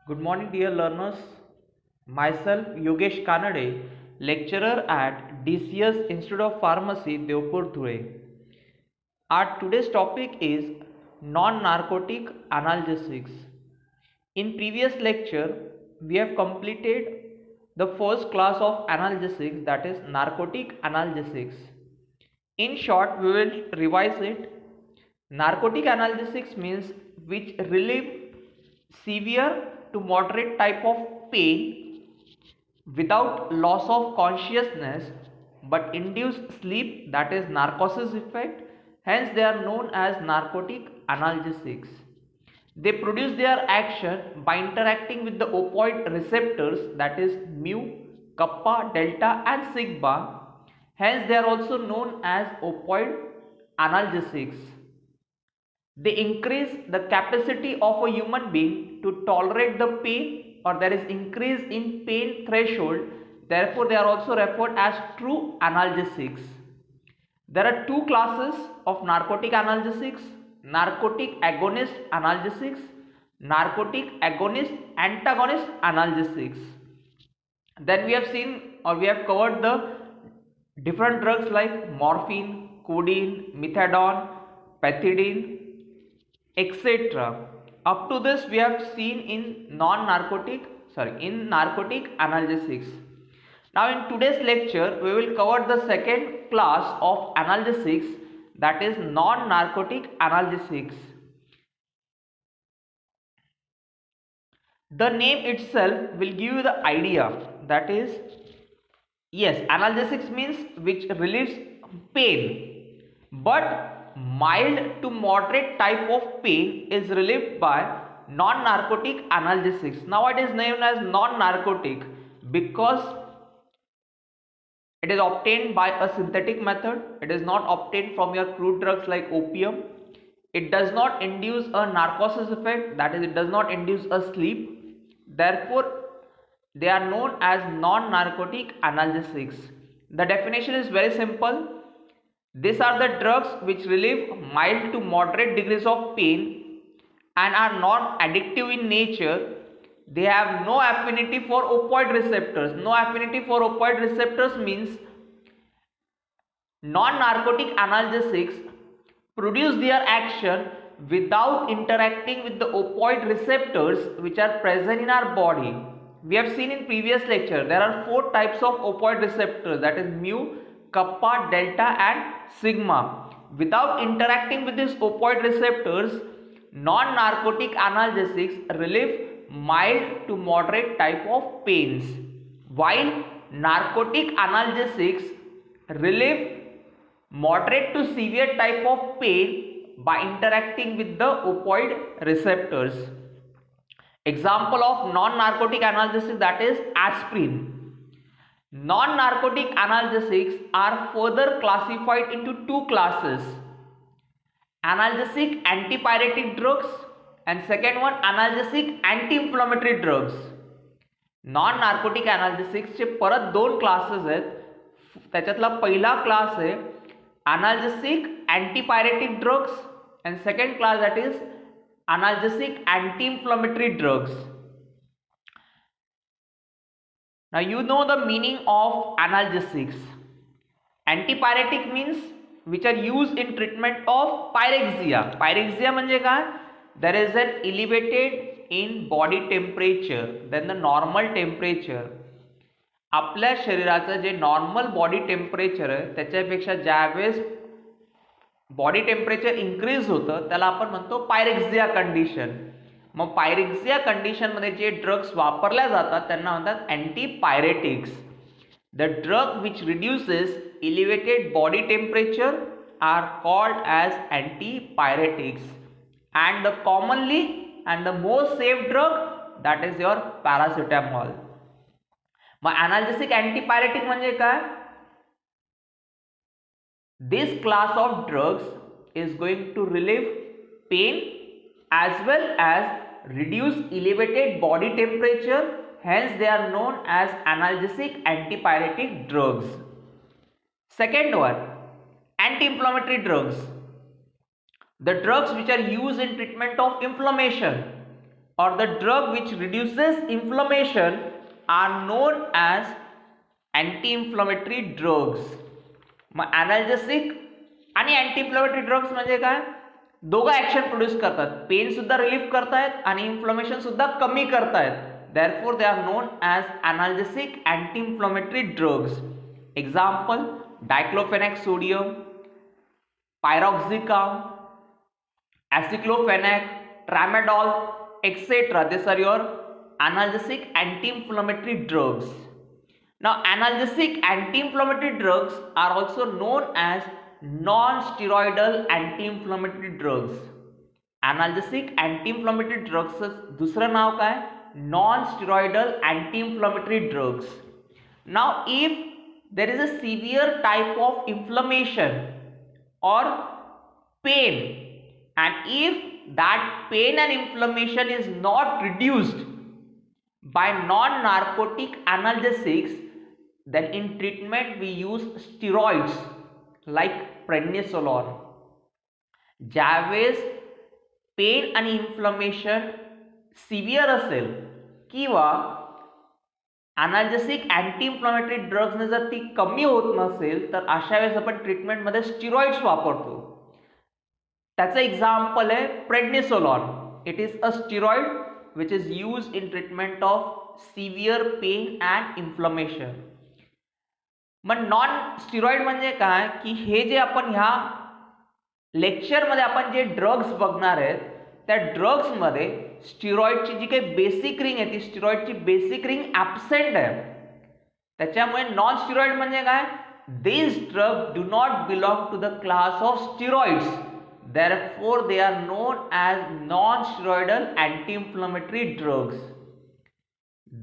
Good morning, dear learners. Myself, Yogesh Kanade, lecturer at DCS Institute of Pharmacy, Devpur, Dhule. Our today's topic is non-narcotic analgesics. In previous lecture, we have completed the first class of analgesics, that is narcotic analgesics. In short, we will revise it. Narcotic analgesics means which relieve severe to moderate type of pain without loss of consciousness but induce sleep, that is narcosis effect. Hence they are known as narcotic analgesics. They produce their action by interacting with the opioid receptors, that is mu, kappa, delta and sigma. Hence they are also known as opioid analgesics. They increase the capacity of a human being to tolerate the pain, or there is increase in pain threshold. Therefore, they are also referred as true analgesics. There are two classes of narcotic analgesics: narcotic agonist analgesics, narcotic agonist antagonist analgesics. Then we have seen, or we have covered the different drugs like morphine, codeine, methadone, pethidine, etc. Up to this we have seen in narcotic analgesics. Now in today's lecture we will cover the second class of analgesics, that is non-narcotic analgesics. The name itself will give you the idea, that is, yes, analgesics means which relieves pain, but mild to moderate type of pain is relieved by non-narcotic analgesics. Now it is named as non-narcotic because it is obtained by a synthetic method. It is not obtained from your crude drugs like opium. It does not induce a narcosis effect, that is, it does not induce a sleep. Therefore, they are known as non-narcotic analgesics. The definition is very simple. These are the drugs which relieve mild to moderate degrees of pain and are non-addictive in nature. They have no affinity for opioid receptors. No affinity for opioid receptors means non-narcotic analgesics produce their action without interacting with the opioid receptors which are present in our body. We have seen in previous lecture there are four types of opioid receptors, that is mu, kappa, delta and sigma. Without interacting with these opioid receptors, non-narcotic analgesics relieve mild to moderate type of pains, while narcotic analgesics relieve moderate to severe type of pain by interacting with the opioid receptors. Example of non-narcotic analgesics, that is aspirin. Non-narcotic analgesics are further classified into two classes: analgesic antipyretic drugs and second one analgesic anti-inflammatory drugs. Non narcotic चे परत दोन classes आहेत. त्याच्यातला पहिला class आहे analgesic antipyretic drugs and second class, that is analgesic anti-inflammatory drugs. Now you know the meaning of analgesics. Antipyretic means which are used in treatment of pyrexia. Pyrexia म्हणजे काय? There is an elevated in body temperature than the normal temperature. आपल्या शरीराचं जे normal body temperature आहे त्याच्यापेक्षा ज्यावेळेस body temperature increase होतं त्याला आपण म्हणतो पायरेक्झिया कंडिशन. मग पायरेक्झिया कंडिशनमध्ये जे ड्रग्स वापरल्या जातात त्यांना म्हणतात antipyretics. The drug which reduces elevated body temperature are called as antipyretics. And the commonly and the most safe drug, that is your paracetamol. मग एनाल्जेसिक अँटीपायरेटिक म्हणजे काय? This class of drugs is going to relieve pain as well as reduce elevated body temperature. Hence they are known as analgesic antipyretic drugs. Second one, anti-inflammatory drugs. The drugs which are used in treatment of inflammation. or the drug which reduces inflammation are known as anti-inflammatory drugs. मग ॲनाल्जेसिक आणि anti inflammatory drugs म्हणजे काय, दोघं action produce करतात, pen सुद्धा relief करतायत आणि inflammation सुद्धा कमी करतायत. Therefore they are known as analgesic anti-inflammatory drugs. Example: diclofenac sodium, pyroxicam, aceclofenac, tramadol, etc. These are your analgesic anti-inflammatory drugs. Now analgesic anti-inflammatory drugs are also known as non-steroidal anti-inflammatory drugs. Analgesic anti-inflammatory drugs दूसरं नाव काय, non-steroidal anti-inflammatory drugs. Now if there is a severe type of inflammation or pain, and if that pain and inflammation is not reduced by non-narcotic analgesics, then in treatment we use steroids like prednisolone. ज्यावेळेस pen आणि inflammation severe असेल किंवा ॲनाल्जेसिक anti inflammatory ड्रग्सने जर ती कमी होत नसेल तर अशा वेळेस आपण ट्रीटमेंटमध्ये स्टिरॉइड्स वापरतो. त्याचं एक्झाम्पल आहे prednisolone. It is a steroid which is use in treatment of severe pain and inflammation. मग नॉन स्टिरॉइड म्हणजे काय की हे जे आपण ह्या लेक्चरमध्ये आपण जे ड्रग्स बघणार आहेत त्या ड्रग्समध्ये स्टिरॉइडची जी काही बेसिक रिंग आहे ती स्टिरॉइडची बेसिक रिंग ॲब्सेंट आहे. त्याच्यामुळे नॉन स्टिरॉइड म्हणजे काय, this drug do not belong to the class of steroids. Therefore they are known as non-steroidal anti-inflammatory drugs.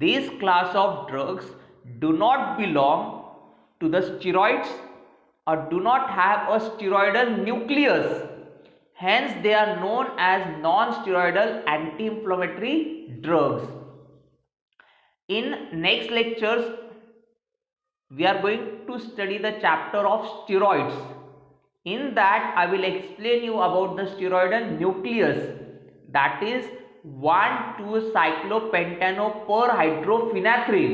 This class of drugs do not belong to the steroids or do not have a steroidal nucleus. Hence they are known as non-steroidal anti-inflammatory drugs. In next lectures we are going to study the chapter of steroids. In that I will explain you about the steroidal nucleus, that is 1,2-cyclopentanoperhydrophenethryl.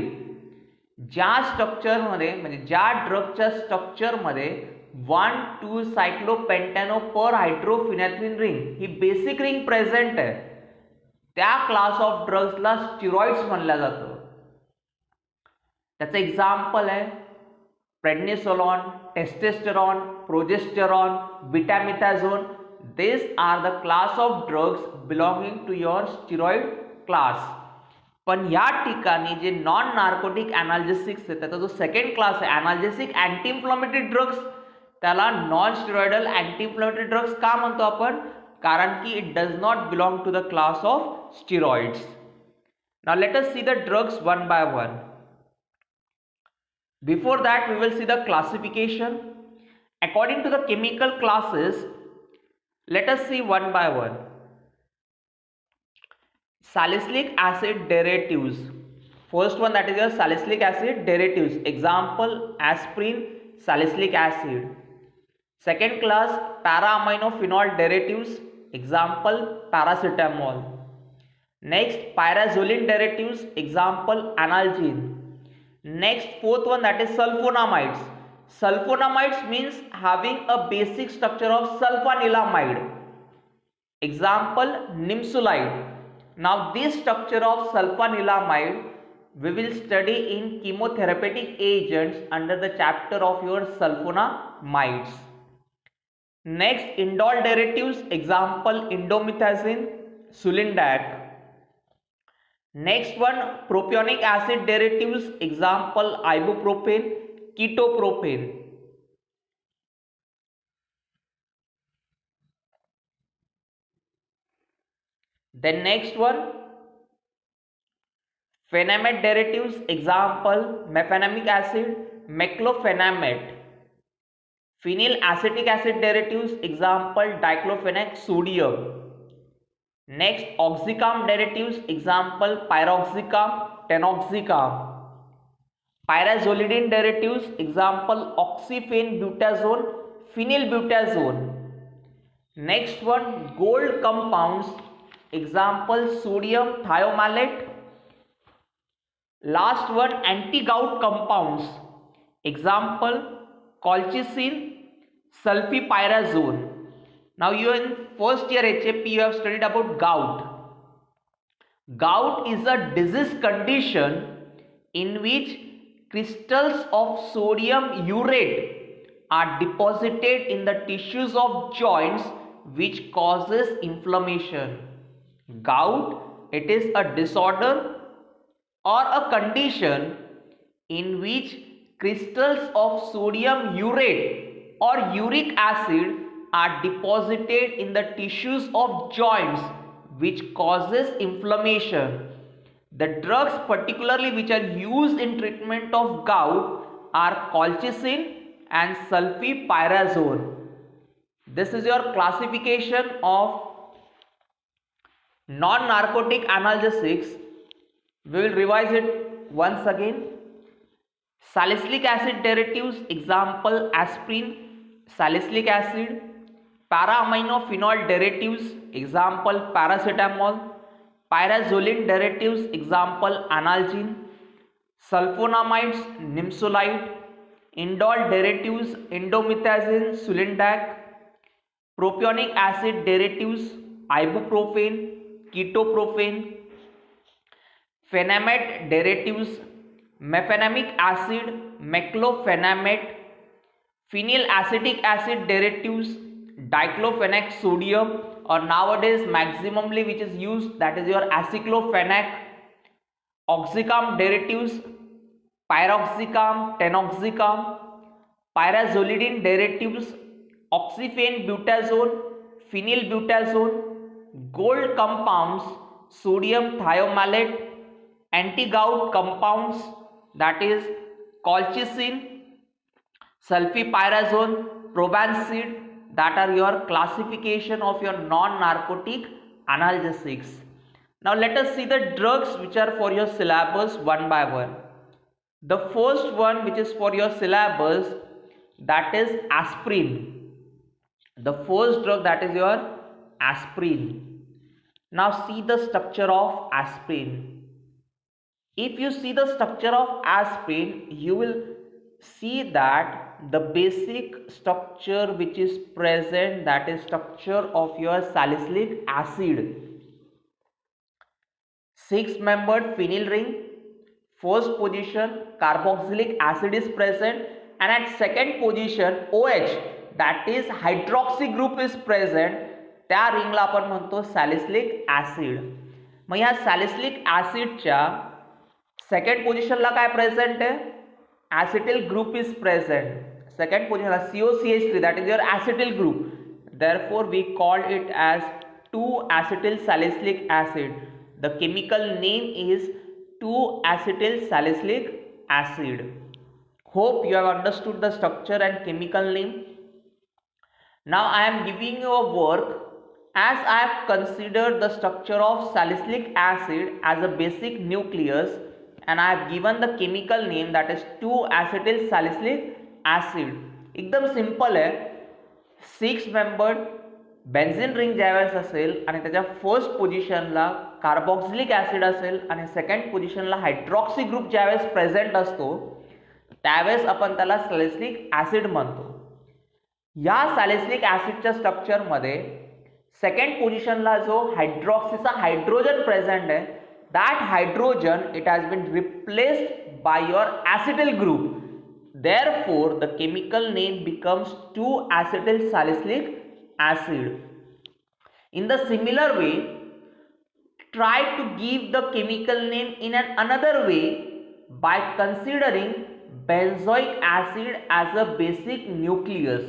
ज्या स्ट्रक्चरमध्ये म्हणजे ज्या ड्रगच्या स्ट्रक्चरमध्ये 1,2-cyclopentanoperhydrophenethrin ring ही basic ring present आहे त्या class of ड्रग्सला steroids म्हणलं जातं. त्याचं example आहे prednisolone, testosterone, progesterone, betamethasone. These are the class of drugs belonging to your steroid class. पण या ठिकाणी जे नॉन नार्कोटिक ॲनाल्जेसिक्स आहे त्याचा जो सेकंड क्लास आहे ॲनाल्जेसिक अँटी इन्फ्लमेटरी ड्रग्स, त्याला non steroidal anti inflammatory drugs का म्हणतो आपण, कारण की it does not belong to the class of steroids. Now let us see the drugs one by one. Before that we will see the classification according to the chemical classes. Let us see one by one. Salicylic acid derivatives. First one, that is your salicylic acid derivatives. Example aspirin, salicylic acid. Second class, para aminophenol derivatives. Example paracetamol. Next, pyrazolene derivatives. Example analgin. Next, fourth one, that is sulfonamides. Sulfonamides means having a basic structure of sulfanilamide. Example nimesulide. Now this structure of sulfanilamide we will study in chemotherapeutic agents under the chapter of your sulfonamides. Next, indole derivatives. Example indomethacin, sulindac. Next one, propionic acid derivatives. Example ibuprofen, ketoprofen. Then next one, phenamate derivatives. Example mefenamic acid, meclofenamate. Phenyl acetic acid derivatives. Example diclofenac sodium. Next, oxycam derivatives. Example pyroxycam, tenoxycam. Pyrazolidine derivatives. Example oxyphenbutazone, phenylbutazone. Next one, gold compounds. example sodium thiomalate. Last one, anti-gout compounds, example colchicine, sulfipyrazone. Now you in first year HAP you have studied about gout. Gout is a disease condition in which crystals of sodium urate are deposited in the tissues of joints, which causes inflammation. Gout, it is a disorder or a condition in which crystals of sodium urate or uric acid are deposited in the tissues of joints, which causes inflammation. The drugs particularly which are used in treatment of gout are colchicine and sulfipyrazone. This is your classification of non-narcotic analgesics. We will revise it once again. Salicylic acid derivatives, example aspirin, salicylic acid. Para-aminophenol derivatives, example paracetamol. Pyrazoline derivatives, example analgin. Sulfonamides, nimsolide. Indol derivatives, indomethacin, sulindac. Propionic acid derivatives, ibuprofen, ketoprofen. Phenamate derivatives, mefenamic acid, meclofenamate. Phenyl acetic acid derivatives, diclofenac sodium, or nowadays maximally which is used, that is your aciclofenac. Oxycam derivatives, pyroxycam, tenoxycam. Pyrazolidine derivatives, oxyphene butazone, phenylbutazone. Gold compounds, sodium thiomalate. Anti-gout compounds, that is colchicine, sulfipyrazone, probenecid. That are your classification of your non-narcotic analgesics. Now let us see the drugs which are for your syllabus one by one. The first one which is for your syllabus, that is aspirin. The first drug, that is your aspirin. Now see the structure of aspirin. If you see the structure of aspirin, you will see that the basic structure which is present, that is structure of your salicylic acid. 6-membered phenyl ring. First position carboxylic acid is present, and at second position OH, that is hydroxy group is present. त्या रिंगला आपण म्हणतो salicylic acid. मग ह्या salicylic ऍसिडच्या second पोझिशनला काय present आहे? ऍसिटिल group is present. Second पोझिशनला COCH3, that is your acetyl group. Therefore we call it as 2-acetyl salicylic acid. The chemical name is 2-acetyl salicylic acid. Hope you have understood the structure and chemical name. Now I am giving you a work. As I have considered the structure of salicylic acid as a basic nucleus, and I have given the chemical name, that is 2-acetyl salicylic acid. एकदम simple आहे. 6-membered benzene ring ज्यावेळेस असेल आणि त्याच्या first पोझिशनला carboxylic acid असेल आणि second पोझिशनला हायड्रॉक्सी ग्रुप ज्यावेळेस प्रेझेंट असतो, त्यावेळेस आपण त्याला सॅलिसिलिक ऍसिड म्हणतो. या सॅलिसिलिक ऍसिडच्या स्ट्रक्चरमध्ये सेकंड पोझिशनला जो हायड्रॉक्सीचा हायड्रोजन प्रेझेंट आहे, that hydrogen, it has been replaced by your acetyl group. Therefore the chemical name becomes 2-acetyl salicylic acid. In the similar way, try to give the chemical name in an another way by considering benzoic acid as a basic nucleus.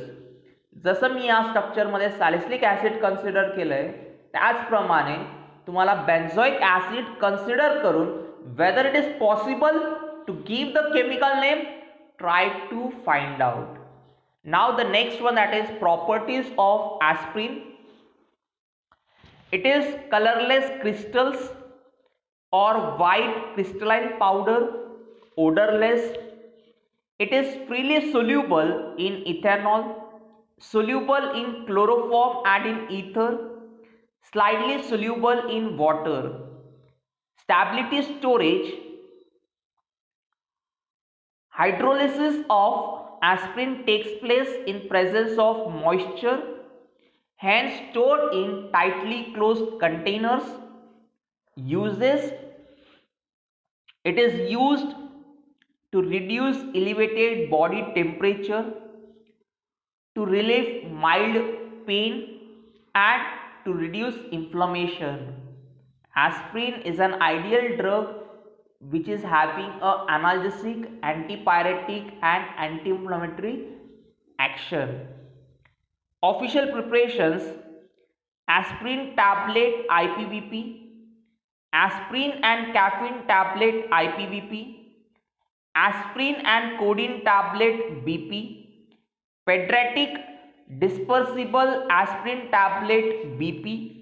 जसं मी या structure मध्ये salicylic acid consider केलंय, त्याचप्रमाणे तुम्हाला बेन्झोइक acid consider करून whether it is possible to give the chemical name, try to find out. Now the next one, that is properties of aspirin. It is colorless crystals or white crystalline powder, odorless. It is freely soluble in ethanol, soluble in chloroform and in ether, slightly soluble in water. Stability storage, hydrolysis of aspirin takes place in presence of moisture, hence stored in tightly closed containers. Uses, it is used to reduce elevated body temperature, to relieve mild pain, and to reduce inflammation. Aspirin is an ideal drug which is having a analgesic, antipyretic and anti-inflammatory action. Official preparations: aspirin tablet IPVP, aspirin and caffeine tablet IPVP, aspirin and codeine tablet BP, pediatric dispersible aspirin tablet BP.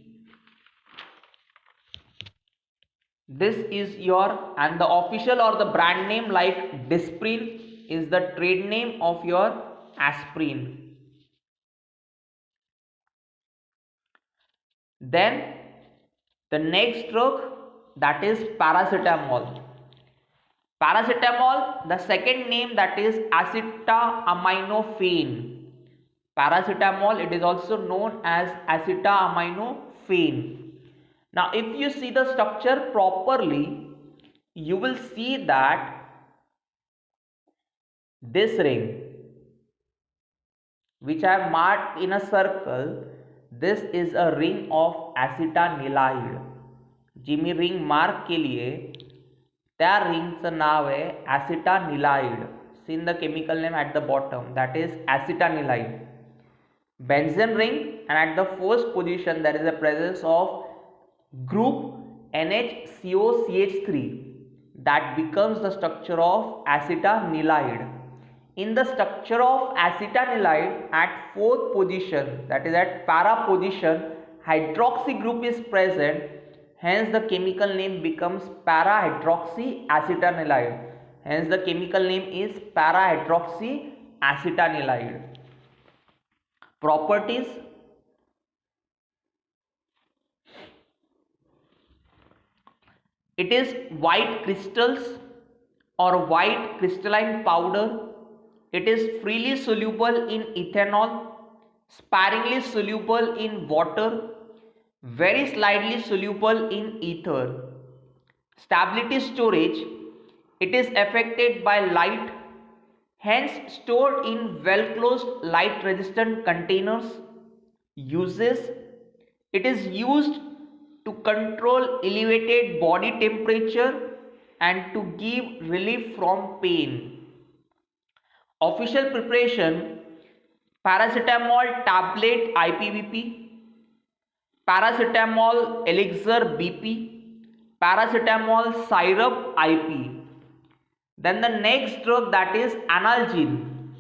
This is your, and the official or the brand name like Disprin is the trade name of your aspirin. Then the next drug, that is paracetamol. Paracetamol, the second name, that is acetaminophen. Paracetamol, it is also known as acetaminophen. Now if you see the structure properly, you will see that this ring which I have marked in a circle, this is a ring of acetanilide. जी मी ring mark केली आहे त्या रिंगचं नाव आहे acetanilide. See the chemical name at the bottom, that is acetanilide. Benzene ring, and at the first position there is a presence of group NHCOCH3 that becomes the structure of acetanilide. In the structure of acetanilide at fourth position, that is at para position, hydroxy group is present, hence the chemical name becomes para hydroxy acetanilide. Hence the chemical name is para hydroxy acetanilide. Properties: it is white crystals or white crystalline powder. It is freely soluble in ethanol, sparingly soluble in water, very slightly soluble in ether. Stability storage, it is affected by light, hence stored in well closed light resistant containers. Uses, it is used to control elevated body temperature and to give relief from pain. Official preparation: paracetamol tablet IPVP, paracetamol elixir BP, paracetamol syrup IP. Then the next drug, that is analgin.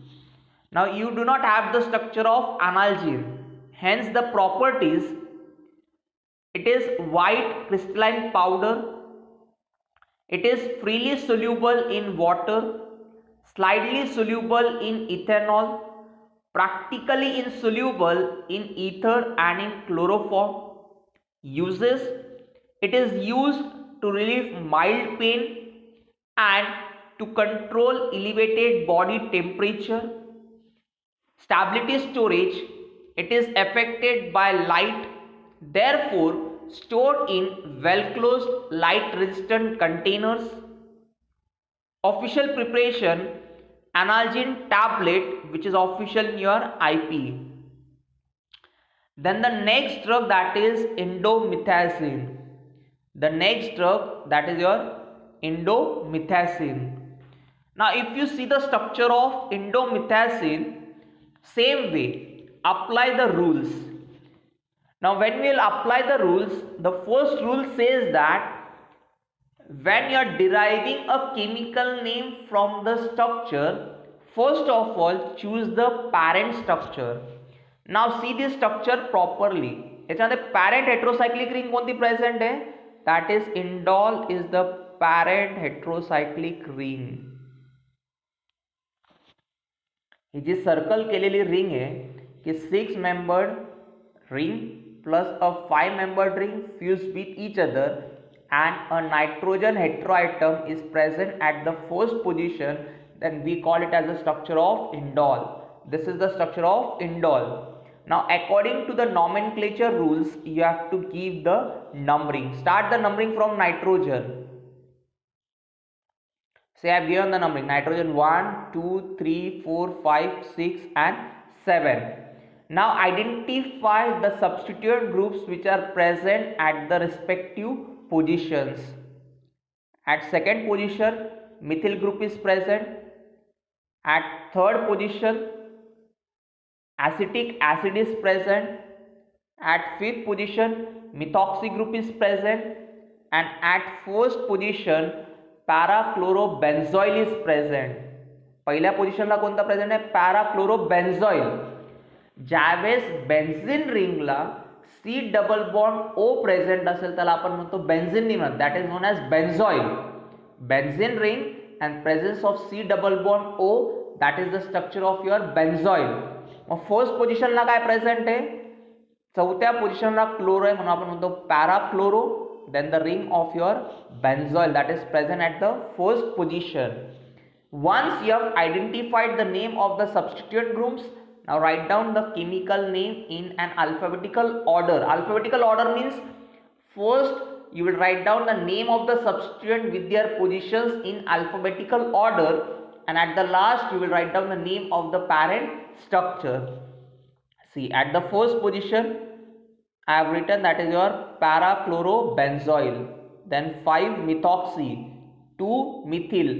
Now you do not have the structure of analgin, hence the properties: it is white crystalline powder, it is freely soluble in water, slightly soluble in ethanol, practically insoluble in ether and in chloroform. Uses, it is used to relieve mild pain and to control elevated body temperature. Stability storage, it is affected by light, therefore stored in well closed light resistant containers. Official preparation: analgin tablet, which is official in your IP. Then the next drug, that is indomethacin. The next drug, that is your indomethacin. Now if you see the structure of indomethacin, same way apply the rules. Now when we will apply the rules, the first rule says that when you are deriving a chemical name from the structure, first of all choose the parent structure. Now see this structure properly. याच्यामध्ये parent heterocyclic ring कोणती present आहे? That is indol is the parent heterocyclic ring. ही जी circle केलेली ring आहे की 6 membered ring plus a 5-membered ring fused with each other and a nitrogen heteroatom is present at the first position, then we call it as a structure of indole. This is the structure of indole. Now according to the nomenclature rules, you have to give the numbering. Start the numbering from nitrogen. Say I have given the numbering nitrogen 1, 2, 3, 4, 5, 6 and 7. Now identify the substituent groups which are present at the respective positions. At second position, methyl group is present. At third position, acetic acid is present. At fifth position, methoxy group is present. And at first position, parachlorobenzoyl is present. पहिल्या पोझिशनला कोणता present आहे? Parachlorobenzoyl. ज्यावेळेस benzene रिंगला C double bond O present असेल त्याला आपण म्हणतो बेन्झिन नाही म्हणत, that is known as benzoyl. Benzene ring and presence of C double bond O, that is the structure of your benzoyl. मग फर्स्ट पोझिशनला काय प्रेझेंट आहे? चौथ्या पोझिशनला क्लोरो आहे म्हणून आपण म्हणतो पॅराक्लोरो. Then the ring of your benzoyl that is present at the first position. Once you have identified the name of the substituent groups, now write down the chemical name in an alphabetical order. Alphabetical order means first you will write down the name of the substituent with their positions in alphabetical order, and at the last you will write down the name of the parent structure. See, at the first position I have written that is your parachlorobenzoyl, then 5 methoxy, 2 methyl,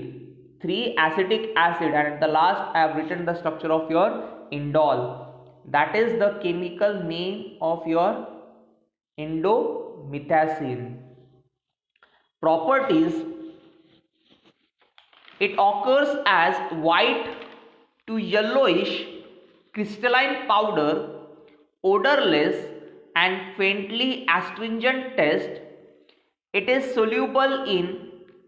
3 acetic acid, and at the last I have written the structure of your indole. That is the chemical name of your indomethacin. Properties: it occurs as white to yellowish crystalline powder, odorless and faintly astringent taste. It is soluble in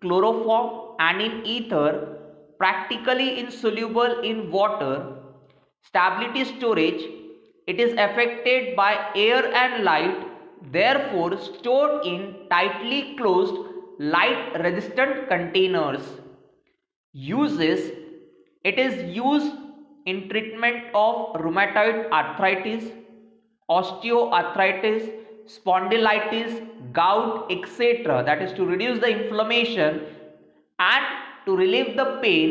chloroform and in ether, practically insoluble in water. Stability storage: it is affected by air and light, therefore stored in tightly closed light resistant containers. Uses: it is used in treatment of rheumatoid arthritis, osteoarthritis, spondylitis, gout, etc. That is to reduce the inflammation and to relieve the pain.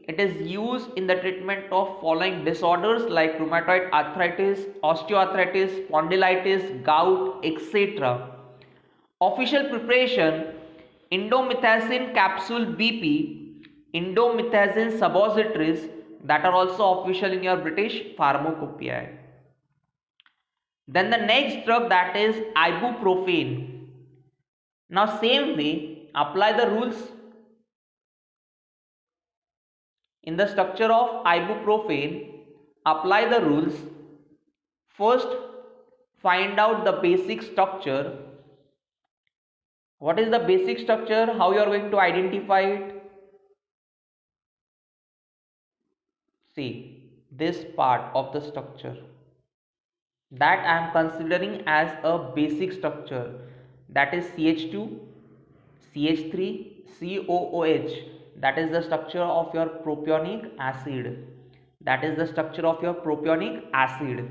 It is used in the treatment of following disorders like rheumatoid arthritis, osteoarthritis, spondylitis, gout, etc. Official preparation: indomethacin capsule BP, indomethacin suppositories, that are also official in your British pharmacopoeia. Then the next drug, that is ibuprofen. Now same way, apply the rules. In the structure of ibuprofen, apply the rules. First, find out the basic structure. What is the basic structure? How you are going to identify it? See, this part of the structure that I am considering as a basic structure, that is CH2, CH3, COOH. That is the structure of your propionic acid. That is the structure of your propionic acid.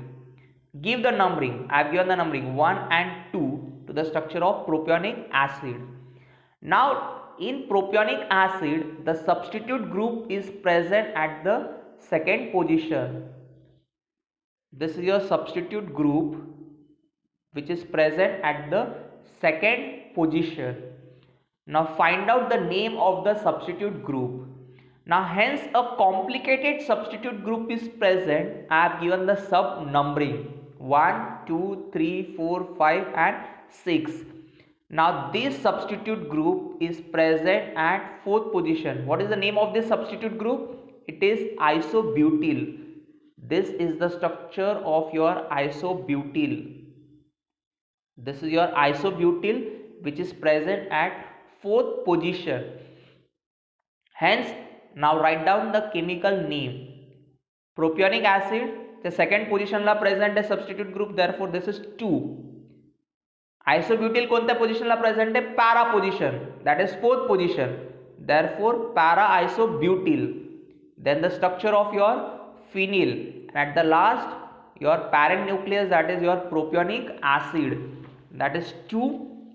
Give the numbering. I have given the numbering 1 and 2 to the structure of propionic acid. Now in propionic acid, the substitute group is present at the second position. This is your substitute group which is present at the second position. Now find out the name of the substitute group. Now hence a complicated substitute group is present. I have given the sub numbering 1, 2, 3, 4, 5 and 6. Now this substitute group is present at fourth position. What is the name of this substitute group? It is isobutyl. This is the structure of your isobutyl. This is your isobutyl which is present at fourth position. Hence, now write down the chemical name. Propionic acid, the second position la present a substitute group, therefore this is 2. आयसोब्युटिल कोणत्या पोझिशनला present आहे? Para position, that is fourth position. Therefore para isobutyl. Then the structure of your phenyl, and at the last your parent nucleus, that is your propionic acid, that is 2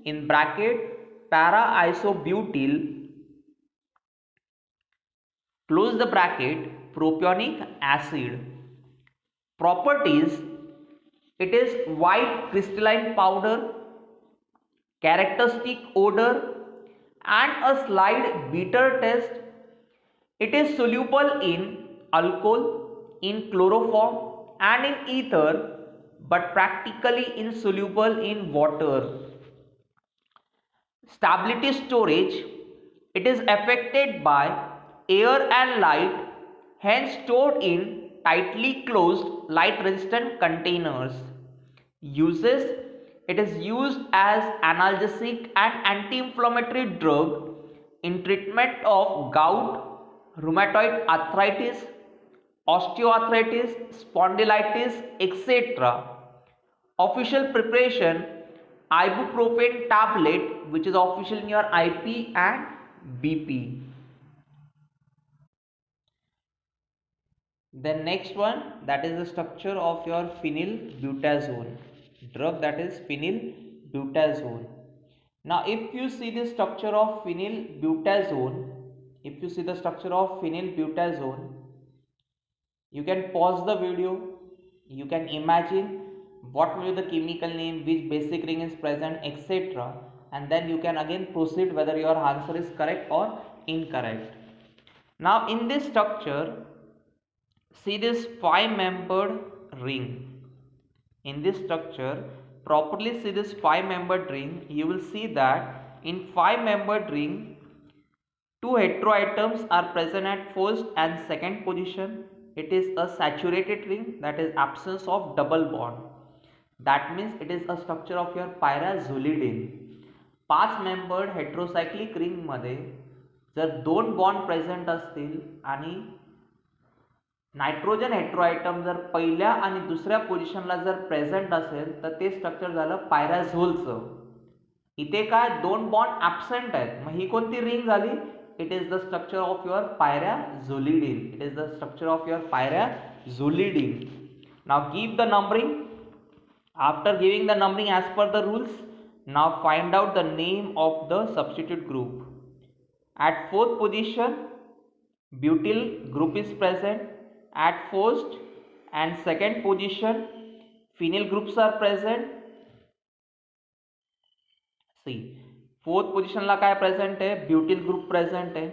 in bracket para isobutyl close the bracket propionic acid. Properties: it is white crystalline powder, characteristic odor and a slight bitter taste. It is soluble in alcohol, in chloroform and in ether, but practically insoluble in water. Stability storage: it is affected by air and light, hence stored in tightly closed light resistant containers. Uses: it is used as analgesic and anti-inflammatory drug in treatment of gout, rheumatoid arthritis, osteoarthritis, spondylitis, etc. Official preparation: ibuprofen tablet, which is official in your IP and BP. Then next one, that is the structure of your phenylbutazone drug, that is phenylbutazone. Now if you see the structure of phenylbutazone, you can pause the video, you can imagine what will be the chemical name, which basic ring is present, etc., and then you can again proceed whether your answer is correct or incorrect. Now in this structure, see this 5-membered ring. In this structure, properly see this 5-membered ring. You will see that in 5-membered ring, 2 heteroatoms are present at first and second position. It is a saturated ring, that is absence of double bond. That means it is a structure of your pyrazolidine. 5-membered heterocyclic ring मध्ये जर 2 bond present असतील आणि nitrogen हेट्रोआयटम जर पहिल्या आणि दुसऱ्या पोझिशनला जर प्रेझेंट असेल तर ते स्ट्रक्चर झालं पायराझोलचं. इथे काय 2 बॉन्ड ॲब्सेंट आहेत, मग ही कोणती रिंग झाली? It is the structure of your pyrazolidine. It is the structure of your pyrazolidine. नाव give the numbering. After giving the numbering as per the rules, नाव find out the name of the substitute group. At 4th position, butyl group is present. At first and second position, phenyl groups are present. See, 4th position ला काय present आहे? butyl group present आहे.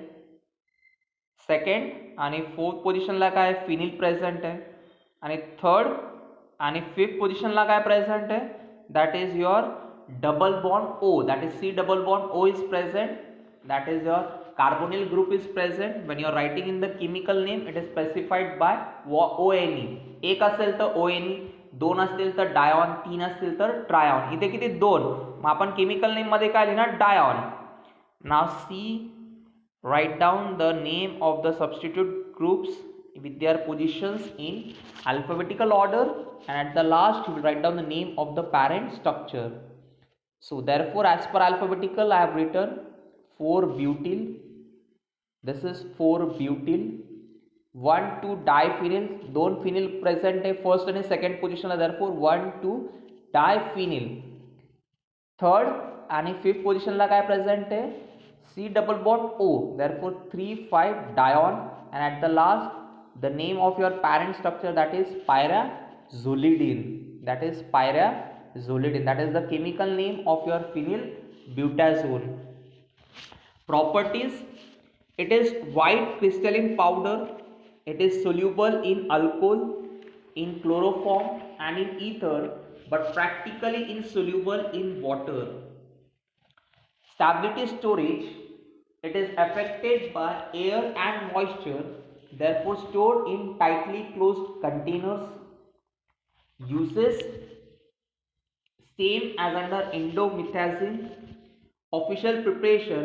second आणि 4th position ला काय? phenyl present आहे. आणि 3rd आणि 5th position ला काय present आहे? that is your double bond O, that is C double bond O is present. That is your carbonyl group is present. When you are writing in the chemical name, it is specified by ONE. एक असेल तर ONE, 2 असतील तर डायॉन, 3 असतील तर Tryon. इथे किती? 2. मग आपण केमिकल नेम मध्ये काय लिहिणार? डायॉन. नाव सी, write down the name of the substitute groups with their positions in alphabetical order, and at the last you will write down the name of the parent structure. So therefore, as per alphabetical, I have written 4-butyl, this is 4-butyl, 1,2 diphenyl, 2 phenyl present है first and second position, therefore 1,2 diphenyl. third and 5th position ला काय present है? C double bond O, therefore 3,5 dione, and at the last the name of your parent structure, that is pyrazolidine. That is pyrazolidine. That is the chemical name of your phenylbutazone. Properties: it is white crystalline powder, it is soluble in alcohol, in chloroform and in ether, but practically insoluble in water. Stability storage: it is affected by air and moisture, therefore stored in tightly closed containers. Uses: same as under indomethacin. Official preparation: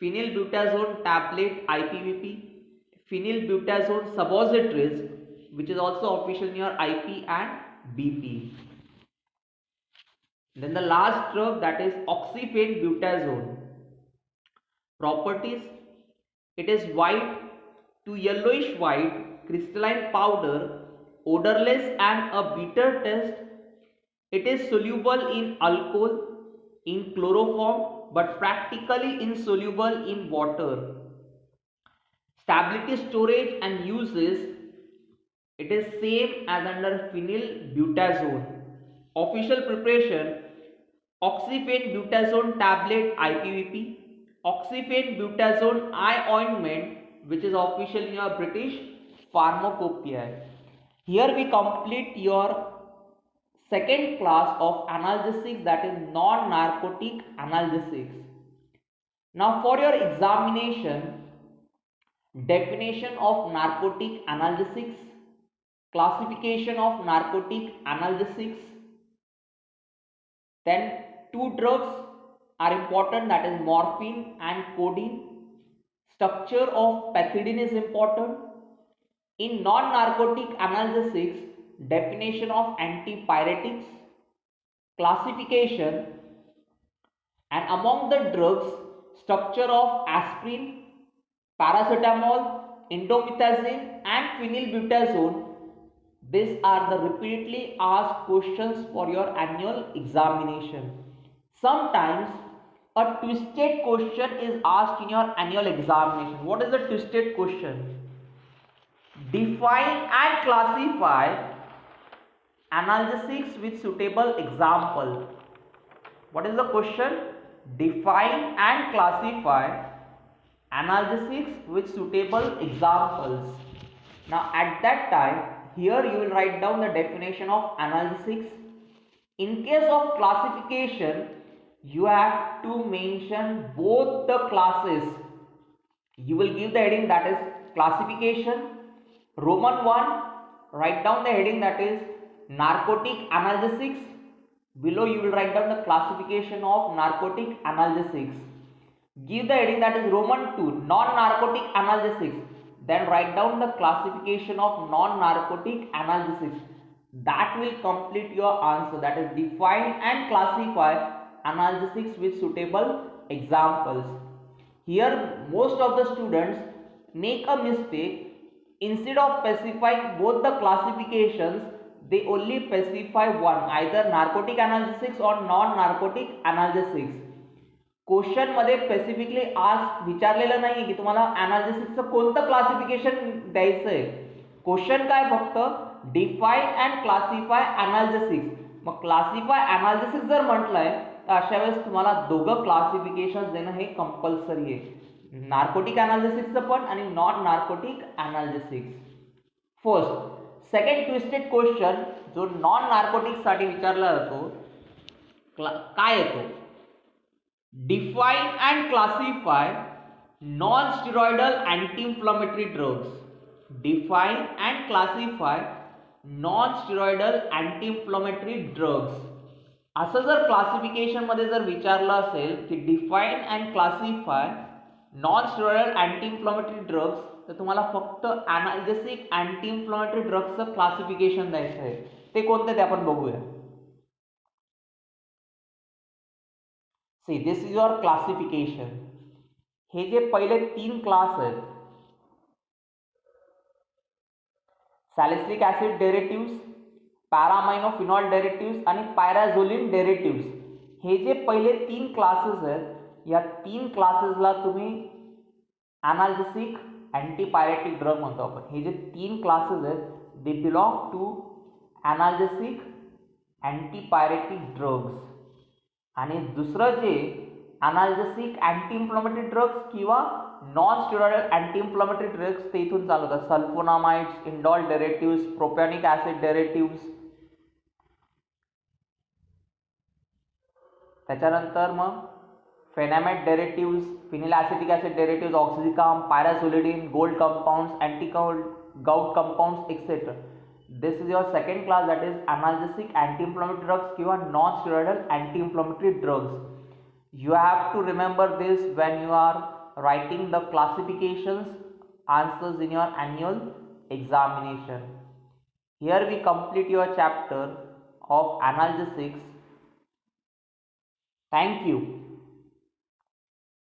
phenylbutazone tablet IPVP, phenylbutazone suppositories, which is also official in your IP and BP. Then the last drug, that is oxyphene-butazone. Properties: it is white to yellowish white crystalline powder, odorless and a bitter taste. It is soluble in alcohol, in chloroform, but practically insoluble in water. Stability, storage and uses: it is same as under phenylbutazone. Official preparation: oxyphene-butazone tablet IPVP, oxyphene-butazone eye ointment, which is official in your British Pharmacopoeia. Here we complete your second class of analgesics, that is non-narcotic analgesics. Now for your examination, definition of narcotic analgesics, classification of narcotic analgesics, then two drugs are important, that is morphine and codeine. Structure of pethidine is important. In non-narcotic analgesics, definition of antipyretics, classification, and among the drugs, structure of aspirin, paracetamol, indomethacin and phenylbutazone. These are the repeatedly asked questions for your annual examination. Sometimes a twisted question is asked in your annual examination. What is the twisted question? Define and classify analgesics with suitable example. What is the question? Define and classify analgesics with suitable examples. Now at that time, here you will write down the definition of analgesics. In case of classification, you have to mention both the classes. You will give the heading, that is classification. Roman 1, write down the heading, that is narcotic analgesics. Below you will write down the classification of narcotic analgesics. Give the heading, that is Roman 2, non-narcotic analgesics. Then write down the classification of non-narcotic analgesics. That will complete your answer, that is define and classify analgesics with suitable examples. Here most of the students make a mistake. Instead of specifying both the classifications, they only specify one, either narcotic analgesics or non-narcotic analgesics. Question मध्ये specifically आज विचारलेलं नाही की तुम्हाला अनालिसिसचं कोणतं classification द्यायचंय. Question काय, फक्त define and classify analysis. Mug classify analysis जर म्हटलंय तर अशा वेळेस तुम्हाला दोघं क्लासिफिकेशन देणं हे कंपल्सरी आहे, नार्कोटिक अनालिसिसचं पण आणि non narcotic analysis. First second twisted question जो नॉन नार्कोटिक साठी विचारला जातो, काय येतो? Define and classify non-steroidal anti-inflammatory drugs. Define and classify non-steroidal anti-inflammatory drugs. असं जर क्लासिफिकेशन मध्ये जर विचारलं असेल की define and classify non steroidal anti inflammatory drugs, तर तुम्हाला फक्त अनाल्जेसिक अँटी इन्फ्लॉमेटरी ड्रग्सचं क्लासिफिकेशन द्यायचं आहे. ते कोणते ते आपण बघूया. See, this is your classification. हे जे पहिले तीन क्लास आहेत, सॅलिसिलिक ऍसिड डेरिव्हेटिव्स, पॅरामाइनोफिनॉल डेरिव्हेटिव्स आणि पायराझोलिन डेरिव्हेटिव्स, हे जे पहिले तीन क्लासेस आहेत, या तीन क्लासेसला तुम्ही अनाल्जेसिक अँटीपायरेटिक ड्रग म्हणतो आपण. हे जे तीन क्लासेस आहेत they belong to analgesic antipyretic drugs. आणि दुसरं जे अनाल्जेसिक अँटी इन्फ्लॉमेटरी ड्रग्स किंवा non steroidal anti inflammatory drugs ते इथून चालू होतात. Sulphonamides, indole derivatives, propanoic acid derivatives. त्याच्यानंतर मग fenamate derivatives, phenyl acetic acid derivatives, oxicam, pyrazolidine, gold compounds, anti gout compounds etcetera. This is your second class, that is analgesic anti-inflammatory drugs किंवा non-steroidal anti-inflammatory drugs. You have to remember this when you are writing the classifications answers in your annual examination. Here we complete your chapter of analgesics. Thank you.